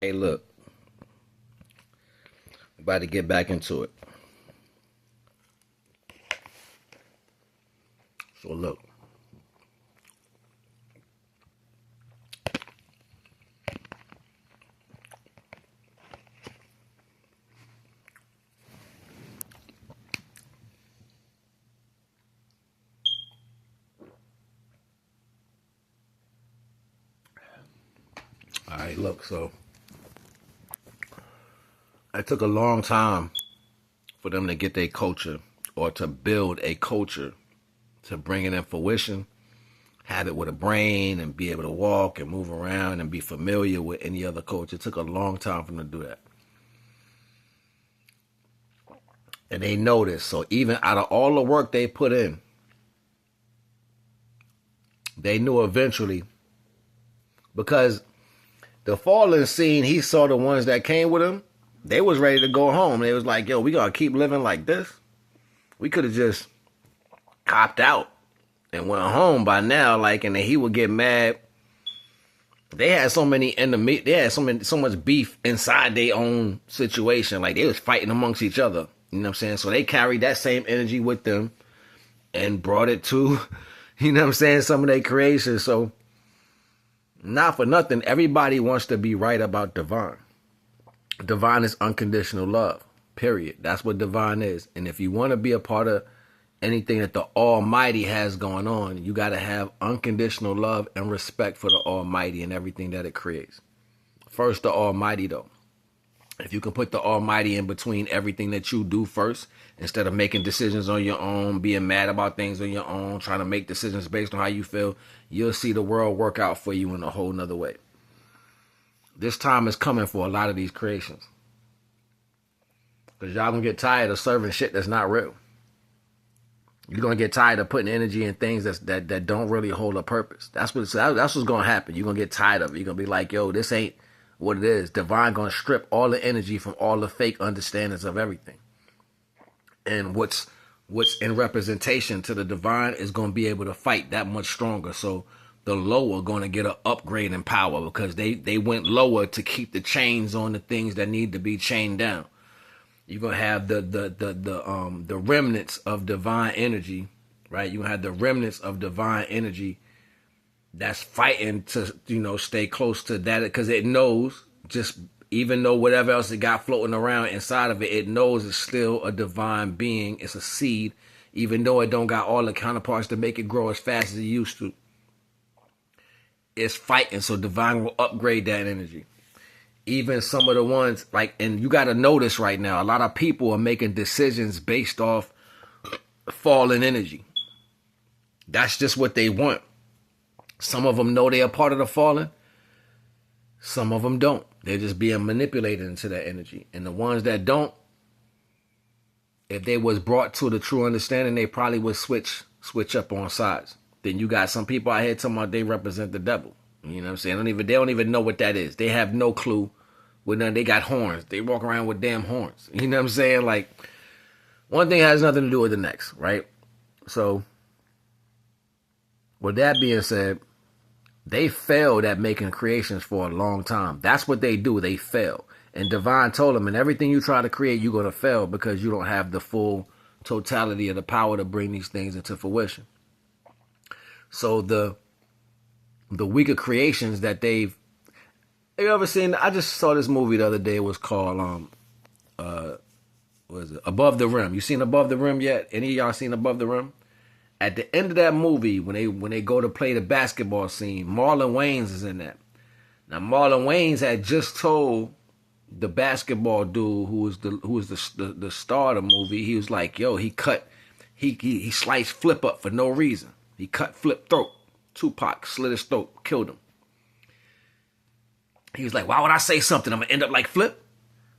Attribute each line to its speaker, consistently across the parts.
Speaker 1: Hey, look, about to get back into it. So look, all right, look. So it took a long time for them to get their culture or to build a culture to bring it in fruition, have it with a brain and be able to walk and move around and be familiar with any other culture. It took a long time for them to do that. And they noticed. So even out of all the work they put in, they knew eventually because the fallen scene, he saw the ones that came with him. They was ready to go home. They was like, yo, we gotta keep living like this. We could have just copped out and went home by now. Like, and then he would get mad. They had so many enemies. They had so much beef inside their own situation. Like they was fighting amongst each other. You know what I'm saying? So they carried that same energy with them and brought it to, you know what I'm saying, some of their creations. So not for nothing, everybody wants to be right about divine. Divine is unconditional love, period. That's what divine is. And if you want to be a part of anything that the Almighty has going on, you got to have unconditional love and respect for the Almighty and everything that it creates. First, the Almighty, though. If you can put the Almighty in between everything that you do first, instead of making decisions on your own, being mad about things on your own, trying to make decisions based on how you feel, you'll see the world work out for you in a whole nother way. This time is coming for a lot of these creations. Because y'all gonna get tired of serving shit that's not real. You're gonna get tired of putting energy in things that don't really hold a purpose. That's what's gonna happen. You're gonna get tired of it. You're gonna be like, yo, this ain't what it is. Divine gonna strip all the energy from all the fake understandings of everything. And what's in representation to the divine is gonna be able to fight that much stronger. So the lower gonna get an upgrade in power because they went lower to keep the chains on the things that need to be chained down. You're gonna have the remnants of divine energy, right? You're gonna have the remnants of divine energy that's fighting to, stay close to that because it knows, just even though whatever else it got floating around inside of it, it knows it's still a divine being. It's a seed, even though it don't got all the counterparts to make it grow as fast as it used to. It's fighting, so divine will upgrade that energy. Even some of the ones and you got to notice right now, a lot of people are making decisions based off fallen energy. That's just what they want. Some of them know they are part of the fallen. Some of them don't. They're just being manipulated into that energy. And the ones that don't, if they was brought to the true understanding, they probably would switch up on sides. Then you got some people out here talking about they represent the devil. You know what I'm saying? They don't even know what that is. They have no clue. They got horns. They walk around with damn horns. You know what I'm saying? Like, one thing has nothing to do with the next, right? So, with that being said, they failed at making creations for a long time. That's what they do. They fail. And Divine told them, and everything you try to create, you're going to fail because you don't have the full totality of the power to bring these things into fruition. So the weaker creations that have you ever seen? I just saw this movie the other day. It was called what is it? Above the Rim. You seen Above the Rim yet? Any of y'all seen Above the Rim? At the end of that movie, when they go to play the basketball scene, Marlon Wayans is in that. Now Marlon Wayans had just told the basketball dude who was the star of the movie, he was like, yo, he sliced Flip up for no reason. He cut Flip throat. Tupac slit his throat, killed him. He was like, why would I say something? I'm gonna end up like Flip?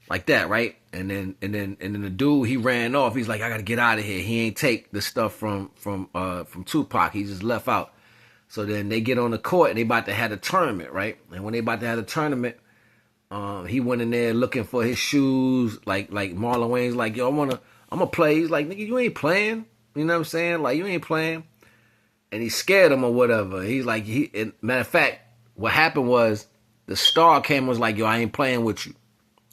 Speaker 1: Like that, right? And then the dude, he ran off. He's like, I gotta get out of here. He ain't take the stuff from Tupac. He just left out. So then they get on the court and they about to have a tournament, right? And when they about to have a tournament, he went in there looking for his shoes. Like Marlon Wayne's like, yo, I'm gonna play. He's like, nigga, you ain't playing. You know what I'm saying? Like, you ain't playing. And he scared him or whatever. He's like, matter of fact, what happened was the star came and was like, yo, I ain't playing with you.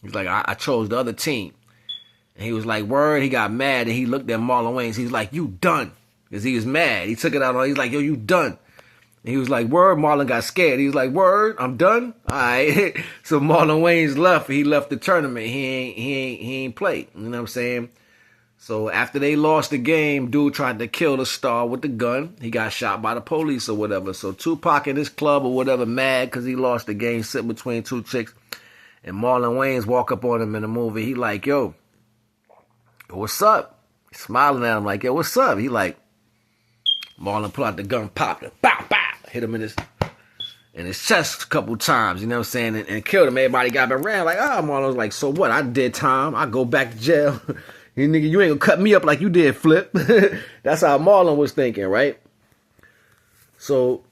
Speaker 1: He's like, I chose the other team. And he was like, word. He got mad and he looked at Marlon Wayans. He's like, you done. Because he was mad. He took it out on, he's like, yo, you done. And he was like, word. Marlon got scared. He was like, word, I'm done. All right. So Marlon Wayans left. He left the tournament. He ain't played. You know what I'm saying? So after they lost the game, dude tried to kill the star with the gun. He got shot by the police or whatever. So Tupac in his club or whatever, mad because he lost the game, sitting between two chicks. And Marlon Wayans walk up on him in the movie. He like, yo, what's up? Smiling at him like, yo, what's up? He like, Marlon pull out the gun, popped it, bow, bow, hit him in his chest a couple times, you know what I'm saying, and killed him. Everybody got up and ran like, Marlon was like, so what? I did time. I go back to jail. You nigga, you ain't gonna cut me up like you did, Flip. That's how Marlon was thinking, right? So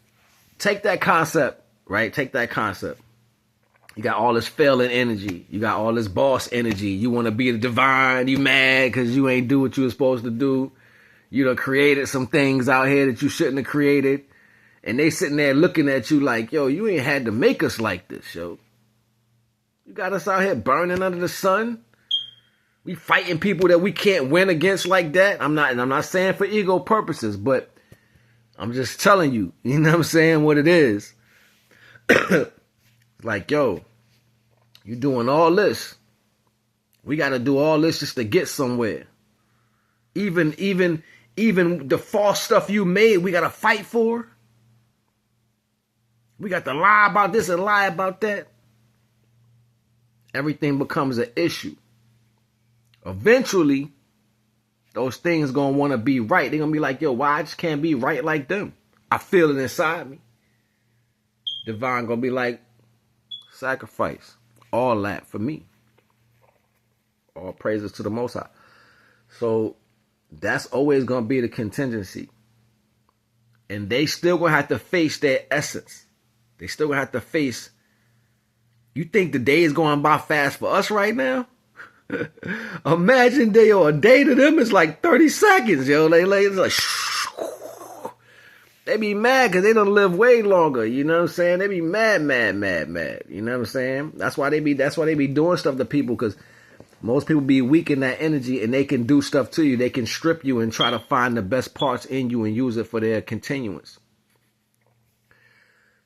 Speaker 1: take that concept, right? Take that concept. You got all this failing energy. You got all this boss energy. You want to be the divine. You mad because you ain't do what you were supposed to do. You done created some things out here that you shouldn't have created. And they sitting there looking at you like, yo, you ain't had to make us like this, yo. You got us out here burning under the sun. We fighting people that we can't win against like that. I'm not saying for ego purposes, but I'm just telling you, you know what I'm saying, what it is. Like, yo, you doing all this. We got to do all this just to get somewhere. Even the false stuff you made, we got to fight for. We got to lie about this and lie about that. Everything becomes an issue. Eventually, those things going to want to be right. They're going to be like, yo, why I just can't be right like them? I feel it inside me. Divine going to be like, sacrifice. All that for me. All praises to the Most High. So that's always going to be the contingency. And they still going to have to face their essence. They still going to have to face. You think the day is going by fast for us right now? Imagine a day to them is like 30 seconds, yo. It's like, they be mad because they don't live way longer. You know what I'm saying? They be mad. You know what I'm saying? That's why they be doing stuff to people, because most people be weak in that energy and they can do stuff to you. They can strip you and try to find the best parts in you and use it for their continuance.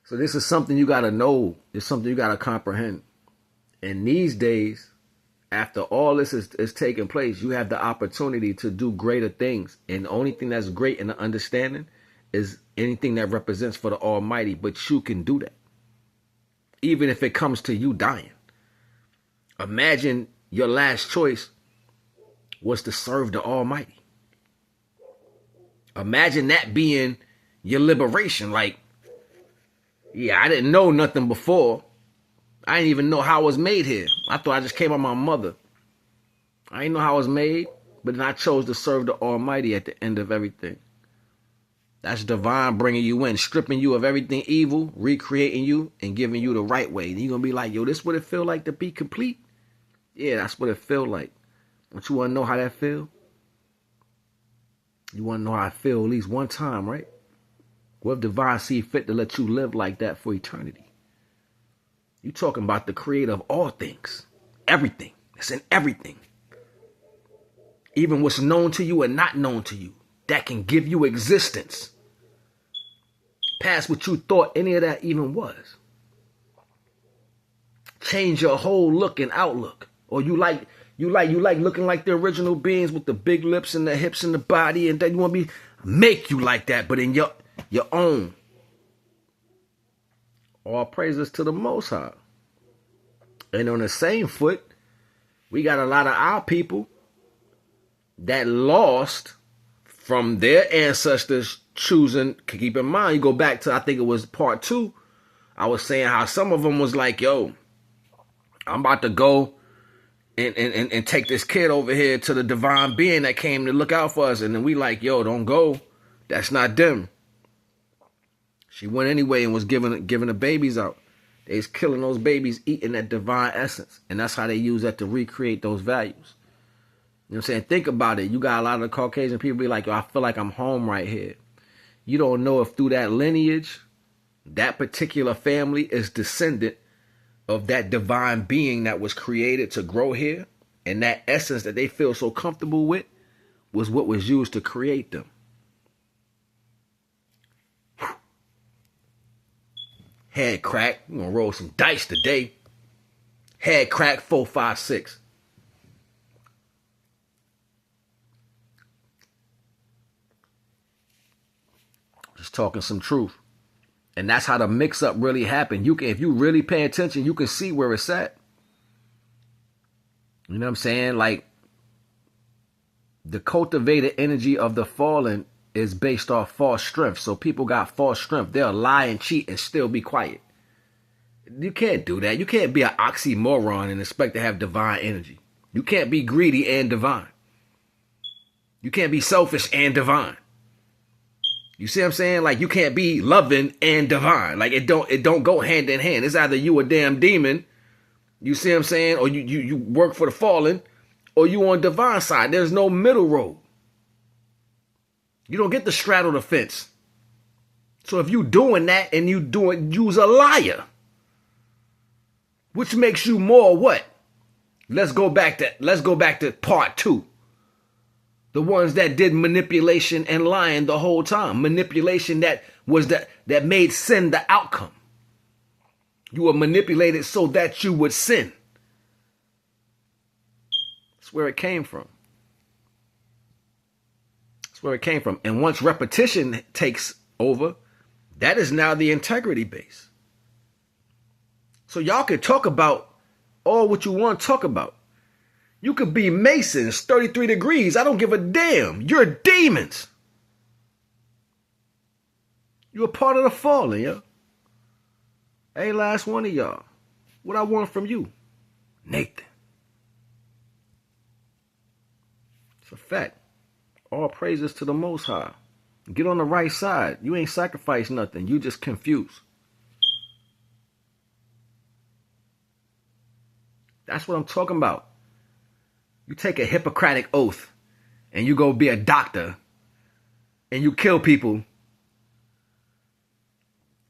Speaker 1: So this is something you got to know. It's something you got to comprehend. And these days, after all this is taking place, you have the opportunity to do greater things. And the only thing that's great in the understanding is anything that represents for the Almighty. But you can do that. Even if it comes to you dying. Imagine your last choice was to serve the Almighty. Imagine that being your liberation. Like, yeah, I didn't know nothing before. I didn't even know how I was made here. I thought I just came out my mother. I didn't know how I was made, but then I chose to serve the Almighty at the end of everything. That's divine bringing you in, stripping you of everything evil, recreating you, and giving you the right way. And you're going to be like, yo, this what it feel like to be complete? Yeah, that's what it feel like. Don't you want to know how that feel? You want to know how I feel at least one time, right? What if divine see fit to let you live like that for eternity? You talking about the creator of all things. Everything. It's in everything. Even what's known to you and not known to you. That can give you existence. Past what you thought any of that even was. Change your whole look and outlook. Or you like looking like the original beings with the big lips and the hips and the body, and then you want to make you like that, but in your own. All praises to the Most High. And on the same foot, we got a lot of our people that lost from their ancestors choosing. Keep in mind, you go back to, I think it was part 2. I was saying how some of them was like, yo, I'm about to go and take this kid over here to the divine being that came to look out for us. And then we like, yo, don't go. That's not them. She went anyway and was giving the babies out. They was killing those babies, eating that divine essence. And that's how they use that to recreate those values. You know what I'm saying? Think about it. You got a lot of the Caucasian people be like, yo, I feel like I'm home right here. You don't know if through that lineage, that particular family is descendant of that divine being that was created to grow here, and that essence that they feel so comfortable with was what was used to create them. Head crack. We're going to roll some dice today. Head crack 4, 5, 6. Just talking some truth. And that's how the mix up really happened. You can, if you really pay attention, you can see where it's at. You know what I'm saying? Like, the cultivated energy of the fallen is based off false strength. So people got false strength. They'll lie and cheat and still be quiet. You can't do that. You can't be an oxymoron and expect to have divine energy. You can't be greedy and divine. You can't be selfish and divine. You see what I'm saying? Like, you can't be loving and divine. Like, it don't go hand in hand. It's either you a damn demon, you see what I'm saying, or you work for the fallen, or you on divine side. There's no middle road. You don't get to straddle the fence. So if you doing that and you's a liar, which makes you more what? Let's go back to part 2. The ones that did manipulation and lying the whole time. Manipulation that made sin the outcome. You were manipulated so that you would sin. That's where it came from. That's where it came from. And once repetition takes over, that is now the integrity base. So y'all can talk about all what you want to talk about. You could be Masons, 33 degrees. I don't give a damn. You're demons. You're a part of the fallen, yo. Hey, last one of y'all. What I want from you? Nathan. It's a fact. All praises to the Most High. Get on the right side. You ain't sacrificed nothing. You just confused. That's what I'm talking about. You take a Hippocratic oath and you go be a doctor and you kill people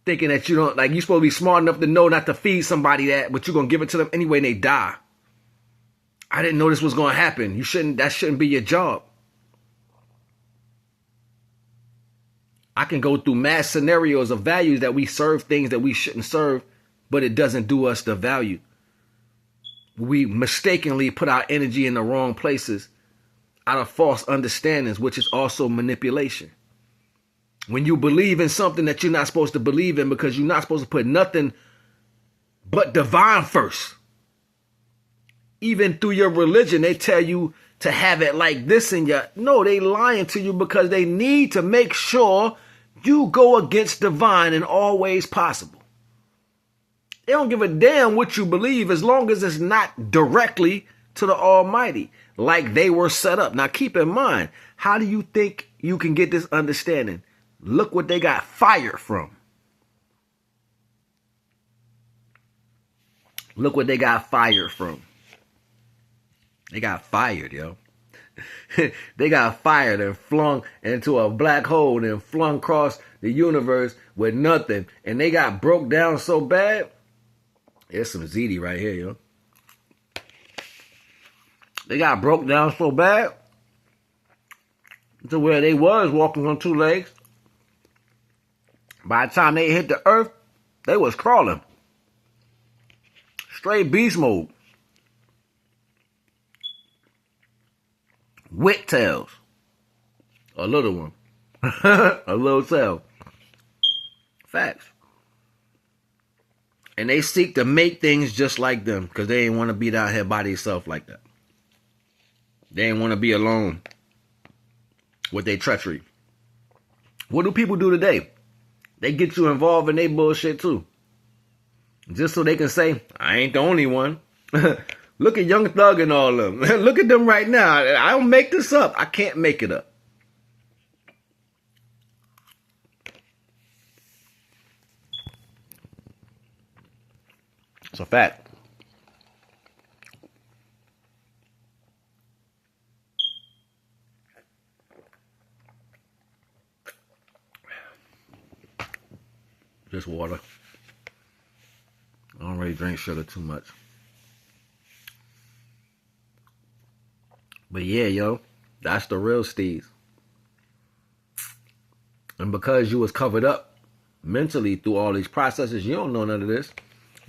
Speaker 1: thinking that you don't, like, you're supposed to be smart enough to know not to feed somebody that, but you're going to give it to them anyway and they die. I didn't know this was going to happen. That shouldn't be your job. I can go through mass scenarios of values that we serve things that we shouldn't serve, but it doesn't do us the value. We mistakenly put our energy in the wrong places out of false understandings, which is also manipulation. When you believe in something that you're not supposed to believe in because you're not supposed to put nothing but divine first. Even through your religion, they tell you to have it like this in your... No, they lying to you because they need to make sure you go against divine in all ways possible. They don't give a damn what you believe as long as it's not directly to the Almighty, like they were set up. Now, keep in mind, how do you think you can get this understanding? Look what they got fired from. Look what they got fired from. They got fired, yo. They got fired and flung into a black hole and flung across the universe with nothing. And they got broke down so bad. There's some ZD right here, yo. They got broke down so bad to where they was walking on 2 legs. By the time they hit the earth, they was crawling. Straight beast mode. With tails. A little one. A little tail. Facts. And they seek to make things just like them because they ain't want to be down here by themselves like that. They ain't want to be alone with their treachery. What do people do today? They get you involved in their bullshit too. Just so they can say, I ain't the only one. Look at Young Thug and all of them. Look at them right now. I don't make this up. I can't make it up. It's a fact. Just water. All right. really drink sugar too much. But yeah, yo, that's the real Steez. And because you was covered up mentally through all these processes, you don't know none of this.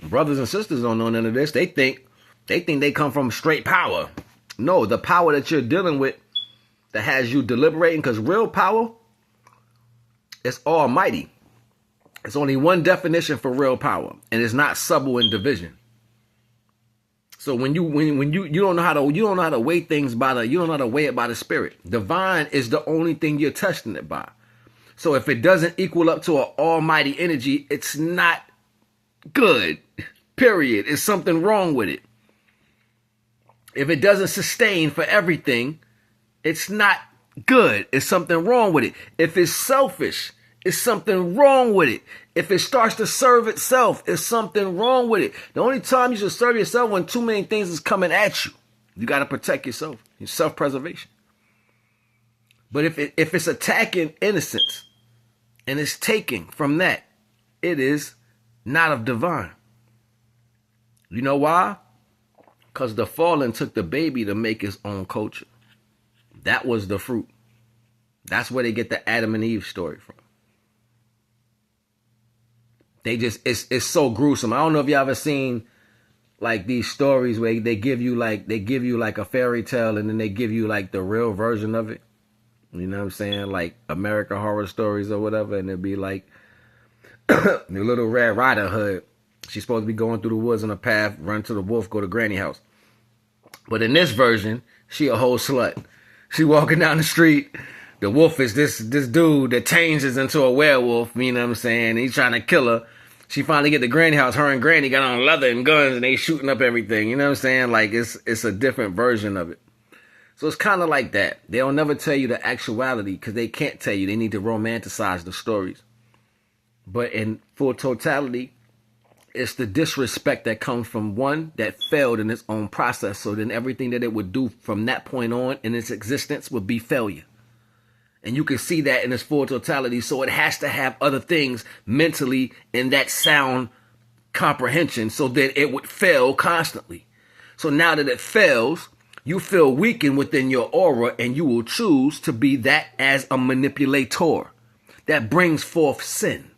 Speaker 1: Brothers and sisters don't know none of this. They think they come from straight power. No, the power that you're dealing with that has you deliberating, because real power is almighty. It's only one definition for real power, and it's not subtle in division. So when you don't know how to weigh things you don't know how to weigh it by the spirit. Divine is the only thing you're testing it by. So if it doesn't equal up to an almighty energy, it's not good. Period. It's something wrong with it. If it doesn't sustain for everything, it's not good. It's something wrong with it. If it's selfish, it's something wrong with it. If it starts to serve itself, it's something wrong with it. The only time you should serve yourself when too many things is coming at you. You got to protect yourself. Your self-preservation. But if it's attacking innocence and it's taking from that, it is not of divine. You know why? Because the fallen took the baby to make his own culture. That was the fruit. That's where they get the Adam and Eve story from. It's so gruesome. I don't know if you ever seen like these stories where they give you like a fairy tale and then they give you like the real version of it. You know what I'm saying? Like American Horror Stories or whatever. And it'd be like the little Red Riding Hood. She's supposed to be going through the woods on a path, run to the wolf, go to granny house. But in this version, she a whole slut. She walking down the street. The wolf is this dude that changes into a werewolf. You know what I'm saying? He's trying to kill her. She finally get to granny house. Her and granny got on leather and guns and they shooting up everything. You know what I'm saying? Like it's a different version of it. So it's kind of like that. They'll never tell you the actuality because they can't tell you. They need to romanticize the stories. But in full totality, it's the disrespect that comes from one that failed in its own process. So then everything that it would do from that point on in its existence would be failure. And you can see that in its full totality. So it has to have other things mentally in that sound comprehension so that it would fail constantly. So now that it fails, you feel weakened within your aura and you will choose to be that as a manipulator that brings forth sin.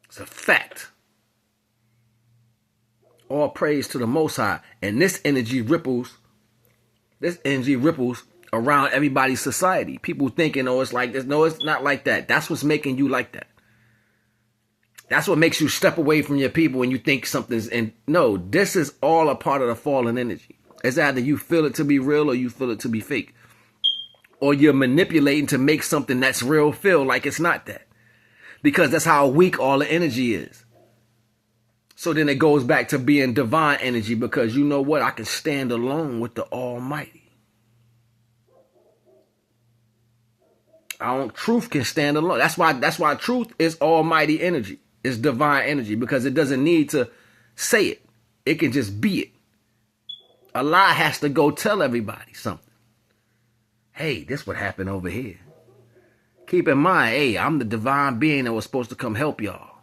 Speaker 1: It's a fact. All praise to the Most High. And this energy ripples around everybody's society. People thinking, oh, it's like this. No, it's not like that. That's what's making you like that. That's what makes you step away from your people when you think something's in. No, this is all a part of the fallen energy. It's either you feel it to be real or you feel it to be fake. Or you're manipulating to make something that's real feel like it's not that. Because that's how weak all the energy is. So then it goes back to being divine energy because you know what? I can stand alone with the Almighty. Truth can stand alone. That's why truth is almighty energy. It's divine energy because it doesn't need to say it. It can just be it. A lie has to go tell everybody something. Hey, this what happened over here. Keep in mind, hey, I'm the divine being that was supposed to come help y'all.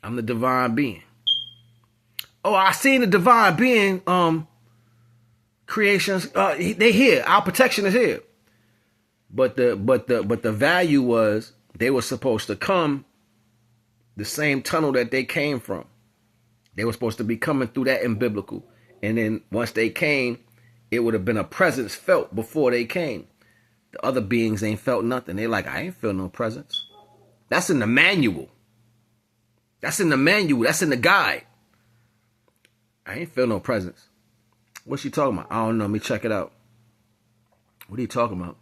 Speaker 1: I'm the divine being. Oh, I seen the divine being creations. They here. Our protection is here. But the value was they were supposed to come the same tunnel that they came from. They were supposed to be coming through that in biblical. And then once they came, it would have been a presence felt before they came. The other beings ain't felt nothing. They like, I ain't feel no presence. That's in the manual. That's in the manual. That's in the guide. I ain't feel no presence. What's she talking about? I don't know. Let me check it out. What are you talking about?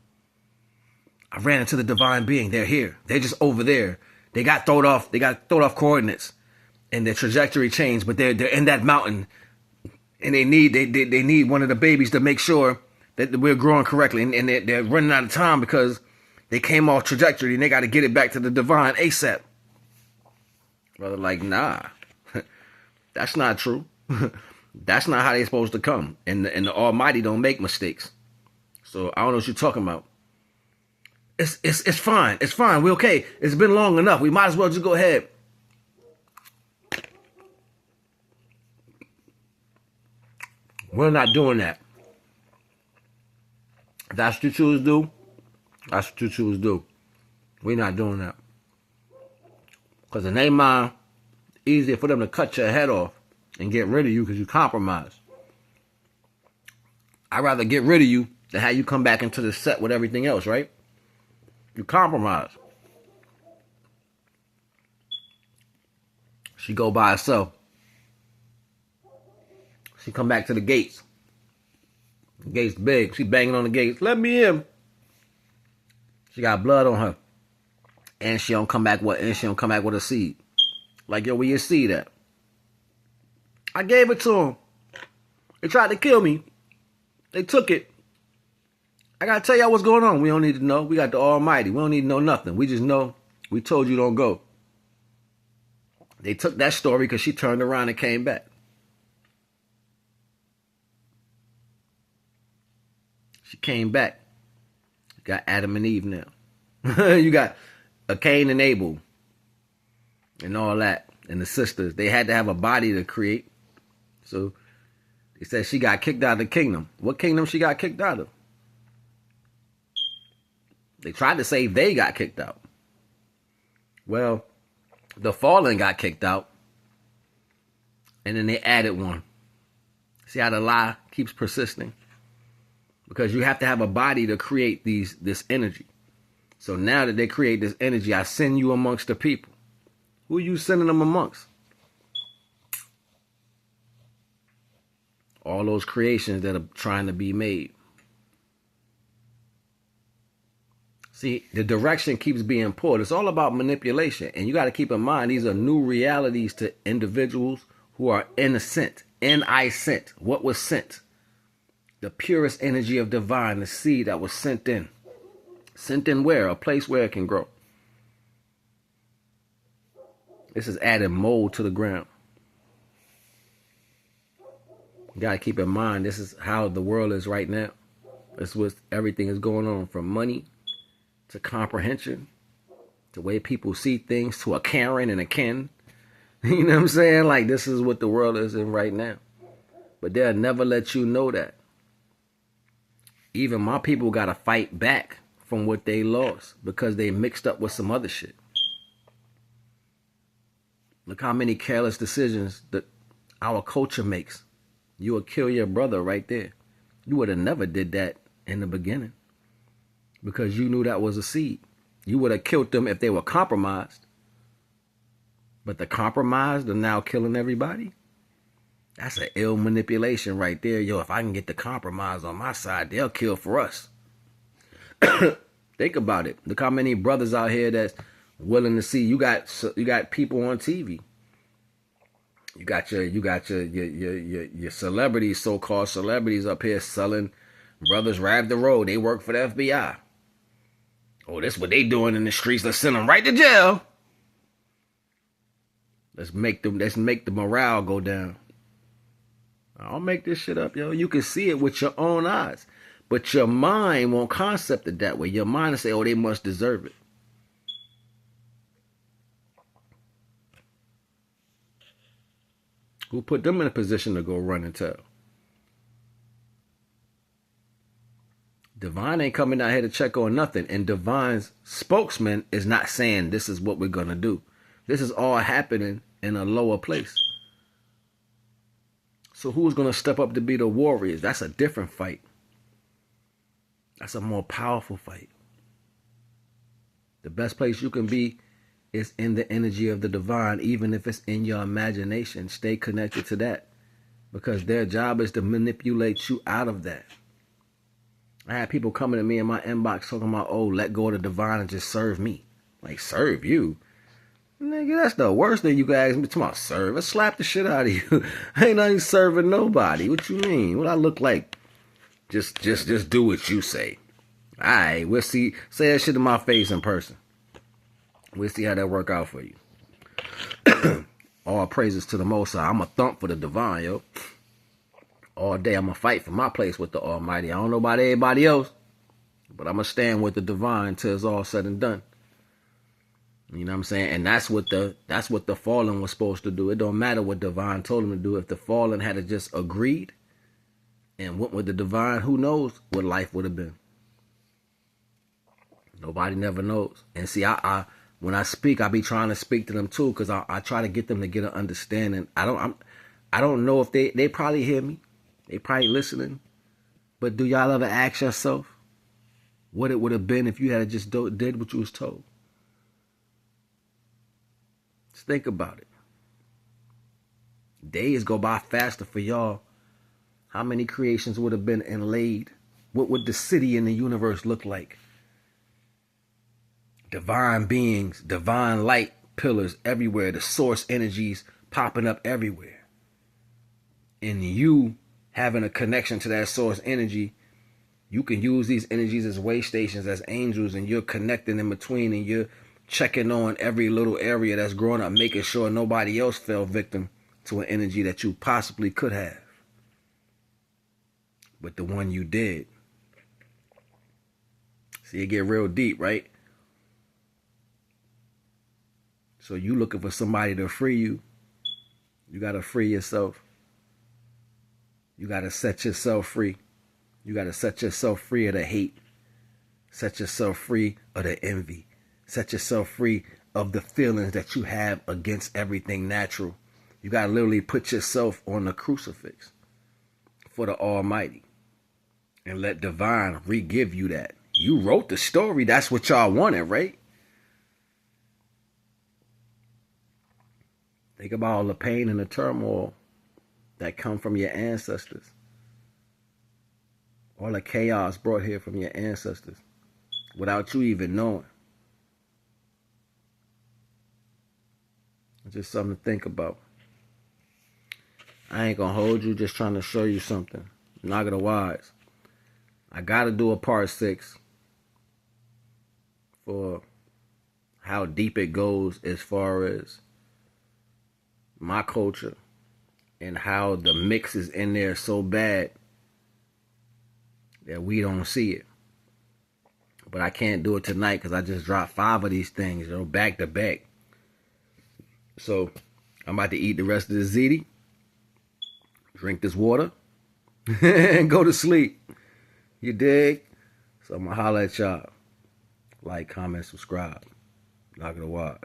Speaker 1: I ran into the divine being. They're here. They're just over there. They got thrown off. They got thrown off coordinates, and their trajectory changed. But they're in that mountain, and they need one of the babies to make sure that we're growing correctly. And they're running out of time because they came off trajectory, and they got to get it back to the divine ASAP. Brother, like, nah, that's not true. That's not how they're supposed to come. And the Almighty don't make mistakes. So I don't know what you're talking about. It's fine. It's fine. We're okay. It's been long enough. We might as well just go ahead We're not doing that. If that's what you choose to do, that's what you choose to do. We're not doing that. Because in their mind, easier for them to cut your head off and get rid of you because you compromise. I'd rather get rid of you than have you come back into the set with everything else, right? You compromise. She go by herself. She come back to the gates. The gate's big. She banging on the gates. Let me in. She got blood on her. And she don't come back with a seed. Like, yo, where your seed at? I gave it to him. They tried to kill me. They took it. I gotta tell y'all what's going on. We don't need to know. We got the Almighty. We don't need to know nothing. We just know we told you don't go. They took that story because she turned around and came back. She came back. You got Adam and Eve now. You got a Cain and Abel and all that. And the sisters. They had to have a body to create. So they said she got kicked out of the kingdom. What kingdom she got kicked out of? They tried to say they got kicked out. Well, the fallen got kicked out. And then they added one. See how the lie keeps persisting? Because you have to have a body to create this energy. So now that they create this energy, I send you amongst the people. Who are you sending them amongst? All those creations that are trying to be made. See, the direction keeps being pulled. It's all about manipulation. And you got to keep in mind, these are new realities to individuals who are innocent. N-I-sent. What was sent? The purest energy of divine, the seed that was sent in. Sent in where? A place where it can grow. This is adding mold to the ground. You got to keep in mind, this is how the world is right now. That's what everything is going on, from money to comprehension, to the way people see things, to a Karen and a Ken. You know what I'm saying? Like, this is what the world is in right now. But they'll never let you know that. Even my people got to fight back from what they lost because they mixed up with some other shit. Look how many careless decisions that our culture makes. You would kill your brother right there. You would have never did that in the beginning because you knew that was a seed. You would have killed them if they were compromised. But the compromised are now killing everybody. That's an ill manipulation right there. Yo, if I can get the compromise on my side, they'll kill for us. Think about it. Look how many brothers out here that's willing to see. You got people on TV. You got your celebrities, so-called celebrities up here selling brothers ride the road. They work for the FBI. Oh, that's what they doing in the streets. Let's send them right to jail. Let's make the morale go down. I don't make this shit up, yo. You can see it with your own eyes. But your mind won't concept it that way. Your mind will say, oh, they must deserve it. Who put them in a position to go run and tell? Divine ain't coming out here to check on nothing. And Divine's spokesman is not saying this is what we're going to do. This is all happening in a lower place. So who's going to step up to be the warriors? That's a different fight. That's a more powerful fight. The best place you can be is in the energy of the divine, even if it's in your imagination. Stay connected to that because their job is to manipulate you out of that. I had people coming to me in my inbox talking about, oh, let go of the divine and just serve me. Like, serve you? Nigga, that's the worst thing you can ask me. Talking about serve. I slap the shit out of you. I ain't not even serving nobody. What you mean? What I look like? Just do what you say. All right, we'll see. Say that shit in my face in person. We'll see how that work out for you. All praises to the Most High. I'm a thump for the divine, yo. All day I'm going to fight for my place with the Almighty. I don't know about everybody else, but I'm going to stand with the divine until it's all said and done. You know what I'm saying? And that's what the fallen was supposed to do. It don't matter what divine told him to do. If the fallen had just agreed, and went with the divine, who knows what life would have been. Nobody never knows. And see, I when I speak, I be trying to speak to them too, because I try to get them to get an understanding. I don't know if they probably hear me. They probably listening. But do y'all ever ask yourself what it would have been if you had just did what you was told? Just think about it. Days go by faster for y'all. How many creations would have been inlaid? What would the city in the universe look like? Divine beings, divine light pillars everywhere, the source energies popping up everywhere. And you having a connection to that source energy, you can use these energies as way stations, as angels, and you're connecting in between, and you're checking on every little area that's growing up, making sure nobody else fell victim to an energy that you possibly could have. But the one you did. See, it get real deep, right? So you looking for somebody to free you. You got to free yourself. You got to set yourself free. You got to set yourself free of the hate. Set yourself free of the envy. Set yourself free of the feelings that you have against everything natural. You got to literally put yourself on the crucifix for the Almighty and let divine re-give you that. You wrote the story. That's what y'all wanted, right? Think about all the pain and the turmoil that come from your ancestors. All the chaos brought here from your ancestors without you even knowing. It's just something to think about. I ain't gonna hold you, just trying to show you something. Naga the Wise. I gotta do a part 6 for how deep it goes as far as my culture and how the mix is in there so bad that we don't see it. But I can't do it tonight because I just dropped 5 of these things, back to back. So I'm about to eat the rest of the ziti, drink this water, and go to sleep. You dig? So I'm going to holler at y'all. Like, comment, subscribe. Naga the Wise.